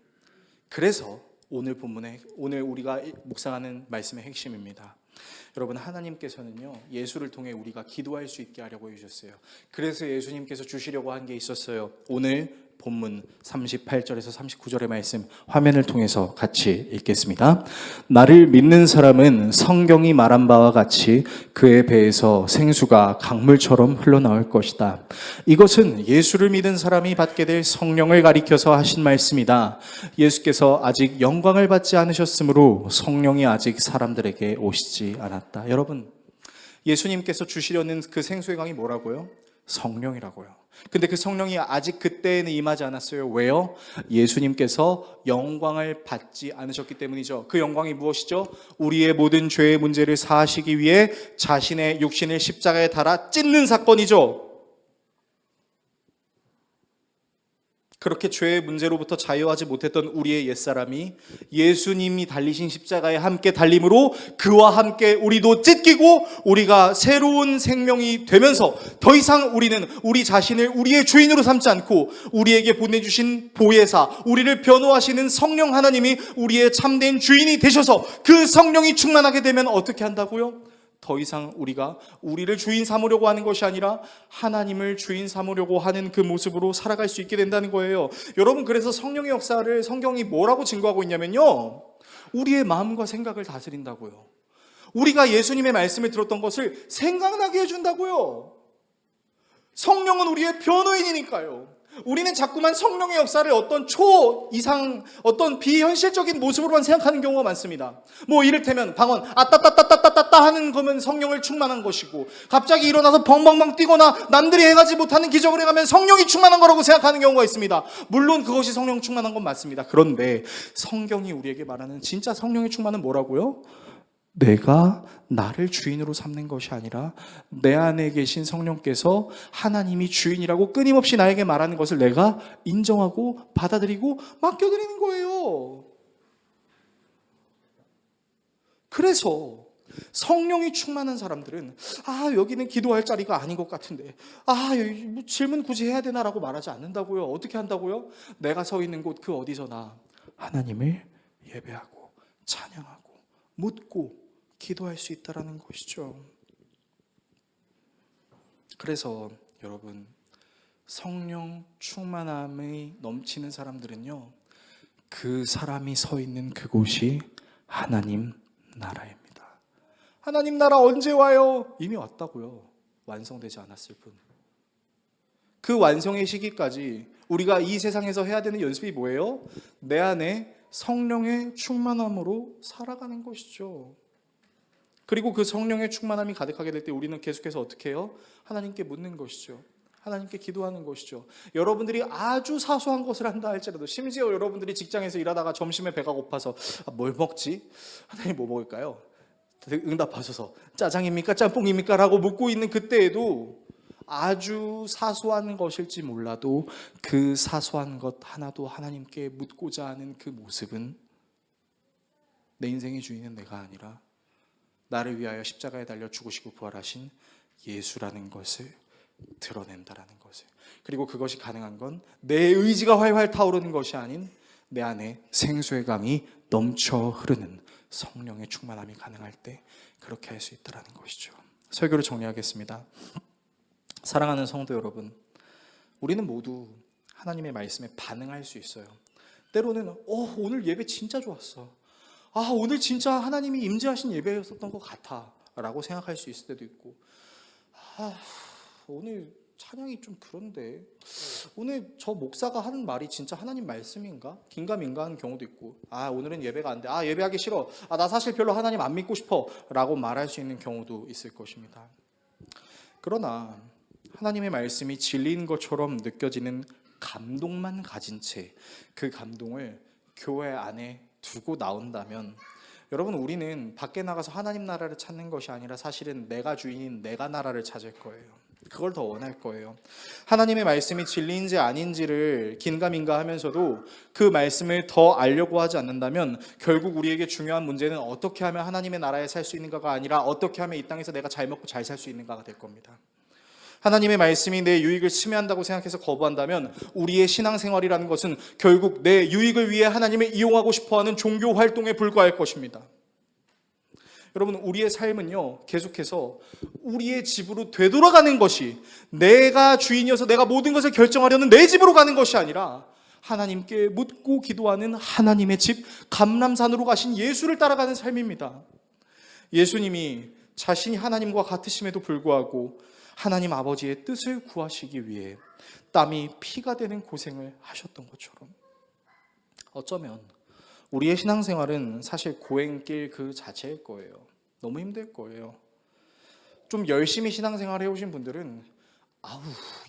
그래서 오늘 본문에 오늘 우리가 묵상하는 말씀의 핵심입니다. 여러분, 하나님께서는요, 예수를 통해 우리가 기도할 수 있게 하려고 해주셨어요. 그래서 예수님께서 주시려고 한 게 있었어요. 오늘 본문 38절에서 39절의 말씀 화면을 통해서 같이 읽겠습니다. 나를 믿는 사람은 성경이 말한 바와 같이 그의 배에서 생수가 강물처럼 흘러나올 것이다. 이것은 예수를 믿은 사람이 받게 될 성령을 가리켜서 하신 말씀이다. 예수께서 아직 영광을 받지 않으셨으므로 성령이 아직 사람들에게 오시지 않았다. 여러분, 예수님께서 주시려는 그 생수의 강이 뭐라고요? 성령이라고요. 근데 그 성령이 아직 그때에는 임하지 않았어요. 왜요? 예수님께서 영광을 받지 않으셨기 때문이죠. 그 영광이 무엇이죠? 우리의 모든 죄의 문제를 사하시기 위해 자신의 육신을 십자가에 달아 찢는 사건이죠. 그렇게 죄의 문제로부터 자유하지 못했던 우리의 옛사람이 예수님이 달리신 십자가에 함께 달림으로 그와 함께 우리도 찢기고 우리가 새로운 생명이 되면서 더 이상 우리는 우리 자신을 우리의 주인으로 삼지 않고 우리에게 보내주신 보혜사, 우리를 변호하시는 성령 하나님이 우리의 참된 주인이 되셔서 그 성령이 충만하게 되면 어떻게 한다고요? 더 이상 우리가 우리를 주인 삼으려고 하는 것이 아니라 하나님을 주인 삼으려고 하는 그 모습으로 살아갈 수 있게 된다는 거예요. 여러분, 그래서 성령의 역사를 성경이 뭐라고 증거하고 있냐면요, 우리의 마음과 생각을 다스린다고요. 우리가 예수님의 말씀을 들었던 것을 생각나게 해준다고요. 성령은 우리의 변호인이니까요. 우리는 자꾸만 성령의 역사를 어떤 어떤 비현실적인 모습으로만 생각하는 경우가 많습니다. 뭐 이를테면 방언 아따따따따따따 하는 거면 성령을 충만한 것이고, 갑자기 일어나서 벙벙벙 뛰거나 남들이 해가지 못하는 기적을 해가면 성령이 충만한 거라고 생각하는 경우가 있습니다. 물론 그것이 성령 충만한 건 맞습니다. 그런데 성경이 우리에게 말하는 진짜 성령의 충만은 뭐라고요? 내가 나를 주인으로 삼는 것이 아니라 내 안에 계신 성령께서 하나님이 주인이라고 끊임없이 나에게 말하는 것을 내가 인정하고 받아들이고 맡겨드리는 거예요. 그래서 성령이 충만한 사람들은 여기는 기도할 자리가 아닌 것 같은데 뭐 질문 굳이 해야 되나라고 말하지 않는다고요. 어떻게 한다고요? 내가 서 있는 곳 그 어디서나 하나님을 예배하고 찬양하고 묻고 기도할 수 있다라는 것이죠. 그래서 여러분, 성령 충만함이 넘치는 사람들은요, 그 사람이 서 있는 그곳이 하나님 나라입니다. 하나님 나라 언제 와요? 이미 왔다고요. 완성되지 않았을 뿐. 그 완성의 시기까지 우리가 이 세상에서 해야 되는 연습이 뭐예요? 내 안에 성령의 충만함으로 살아가는 것이죠. 그리고 그 성령의 충만함이 가득하게 될 때 우리는 계속해서 어떻게 해요? 하나님께 묻는 것이죠. 하나님께 기도하는 것이죠. 여러분들이 아주 사소한 것을 한다 할지라도, 심지어 여러분들이 직장에서 일하다가 점심에 배가 고파서 뭘 먹지? 하나님 뭐 먹을까요? 응답하셔서 짜장입니까? 짬뽕입니까? 라고 묻고 있는 그때에도 아주 사소한 것일지 몰라도 그 사소한 것 하나도 하나님께 묻고자 하는 그 모습은 내 인생의 주인은 내가 아니라 나를 위하여 십자가에 달려 죽으시고 부활하신 예수라는 것을 드러낸다라는 것을. 그리고 그것이 가능한 건 내 의지가 활활 타오르는 것이 아닌 내 안에 생수의 강이 넘쳐 흐르는 성령의 충만함이 가능할 때 그렇게 할 수 있다라는 것이죠. 설교를 정리하겠습니다. 사랑하는 성도 여러분, 우리는 모두 하나님의 말씀에 반응할 수 있어요. 때로는 오늘 예배 진짜 좋았어. 오늘 진짜 하나님이 임재하신 예배였었던 것 같아 라고 생각할 수 있을 때도 있고, 오늘 찬양이 좀 그런데 오늘 저 목사가 하는 말이 진짜 하나님 말씀인가? 긴가민가 하는 경우도 있고, 오늘은 예배가 안 돼. 예배하기 싫어. 나 사실 별로 하나님 안 믿고 싶어 라고 말할 수 있는 경우도 있을 것입니다. 그러나 하나님의 말씀이 진리인 것처럼 느껴지는 감동만 가진 채 그 감동을 교회 안에 두고 나온다면, 여러분, 우리는 밖에 나가서 하나님 나라를 찾는 것이 아니라 사실은 내가 주인인 내가 나라를 찾을 거예요. 그걸 더 원할 거예요. 하나님의 말씀이 진리인지 아닌지를 긴가민가 하면서도 그 말씀을 더 알려고 하지 않는다면 결국 우리에게 중요한 문제는 어떻게 하면 하나님의 나라에 살 수 있는가가 아니라 어떻게 하면 이 땅에서 내가 잘 먹고 잘 살 수 있는가가 될 겁니다. 하나님의 말씀이 내 유익을 침해한다고 생각해서 거부한다면 우리의 신앙생활이라는 것은 결국 내 유익을 위해 하나님을 이용하고 싶어하는 종교 활동에 불과할 것입니다. 여러분, 우리의 삶은요, 계속해서 우리의 집으로 되돌아가는 것이, 내가 주인이어서 내가 모든 것을 결정하려는 내 집으로 가는 것이 아니라 하나님께 묻고 기도하는 하나님의 집, 감람산으로 가신 예수를 따라가는 삶입니다. 예수님이 자신이 하나님과 같으심에도 불구하고 하나님 아버지의 뜻을 구하시기 위해 땀이 피가 되는 고생을 하셨던 것처럼, 어쩌면 우리의 신앙생활은 사실 고행길 그 자체일 거예요. 너무 힘들 거예요. 좀 열심히 신앙생활 해오신 분들은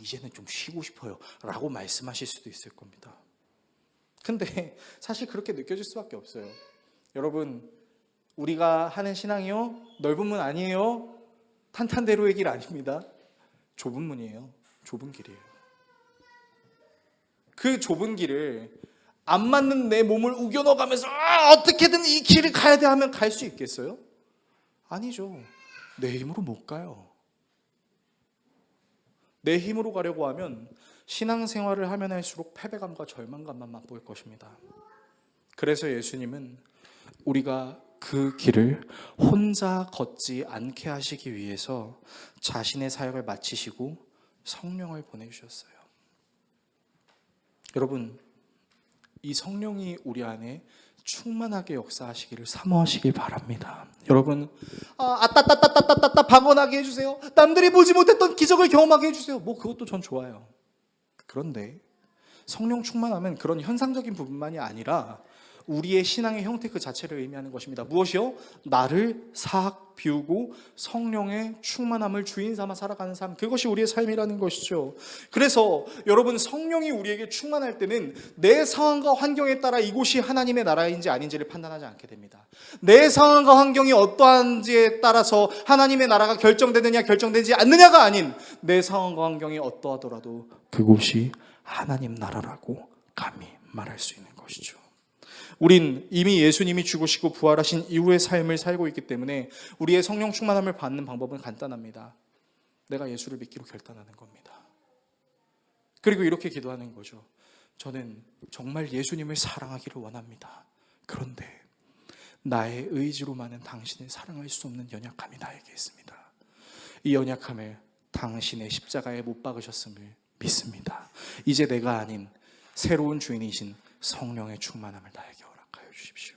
이제는 좀 쉬고 싶어요 라고 말씀하실 수도 있을 겁니다. 근데 사실 그렇게 느껴질 수밖에 없어요. 여러분, 우리가 하는 신앙이요, 넓은 문 아니에요, 탄탄대로의 길 아닙니다. 좁은 문이에요. 좁은 길이에요. 그 좁은 길을 안 맞는 내 몸을 우겨 넣어가면서 어떻게든 이 길을 가야 돼 하면 갈 수 있겠어요? 아니죠. 내 힘으로 못 가요. 내 힘으로 가려고 하면 신앙생활을 하면 할수록 패배감과 절망감만 맛볼 것입니다. 그래서 예수님은 우리가 그 길을 혼자 걷지 않게 하시기 위해서 자신의 사역을 마치시고 성령을 보내주셨어요. 여러분, 이 성령이 우리 안에 충만하게 역사하시기를 사모하시길 바랍니다. 여러분, 따따따따따따 방언하게 해주세요. 남들이 보지 못했던 기적을 경험하게 해주세요. 그것도 전 좋아요. 그런데 성령 충만하면 그런 현상적인 부분만이 아니라 우리의 신앙의 형태 그 자체를 의미하는 것입니다. 무엇이요? 나를 싹 비우고 성령의 충만함을 주인 삼아 살아가는 삶, 그것이 우리의 삶이라는 것이죠. 그래서 여러분, 성령이 우리에게 충만할 때는 내 상황과 환경에 따라 이곳이 하나님의 나라인지 아닌지를 판단하지 않게 됩니다. 내 상황과 환경이 어떠한지에 따라서 하나님의 나라가 결정되느냐 결정되지 않느냐가 아닌, 내 상황과 환경이 어떠하더라도 그곳이 하나님 나라라고 감히 말할 수 있는 것이죠. 우린 이미 예수님이 죽으시고 부활하신 이후의 삶을 살고 있기 때문에 우리의 성령 충만함을 받는 방법은 간단합니다. 내가 예수를 믿기로 결단하는 겁니다. 그리고 이렇게 기도하는 거죠. 저는 정말 예수님을 사랑하기를 원합니다. 그런데 나의 의지로만은 당신을 사랑할 수 없는 연약함이 나에게 있습니다. 이 연약함을 당신의 십자가에 못 박으셨음을 믿습니다. 이제 내가 아닌 새로운 주인이신 성령의 충만함을 나에게 허락하여 주십시오.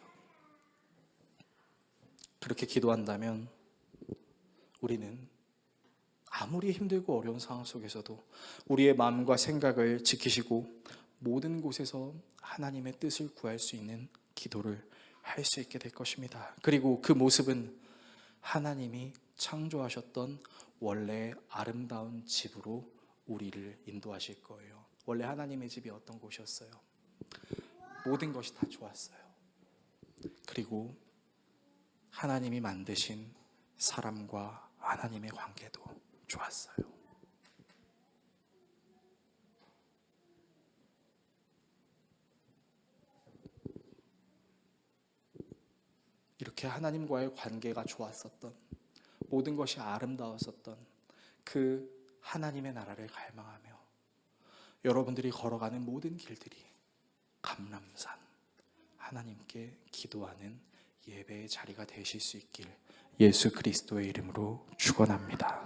그렇게 기도한다면 우리는 아무리 힘들고 어려운 상황 속에서도 우리의 마음과 생각을 지키시고 모든 곳에서 하나님의 뜻을 구할 수 있는 기도를 할 수 있게 될 것입니다. 그리고 그 모습은 하나님이 창조하셨던 원래 아름다운 집으로 우리를 인도하실 거예요. 원래 하나님의 집이 어떤 곳이었어요? 모든 것이 다 좋았어요. 그리고 하나님이 만드신 사람과 하나님의 관계도 좋았어요. 이렇게 하나님과의 관계가 좋았었던, 모든 것이 아름다웠었던 그 하나님의 나라를 갈망하며 여러분들이 걸어가는 모든 길들이 감람산, 하나님께 기도하는 예배의 자리가 되실 수 있길 예수 그리스도의 이름으로 축원합니다.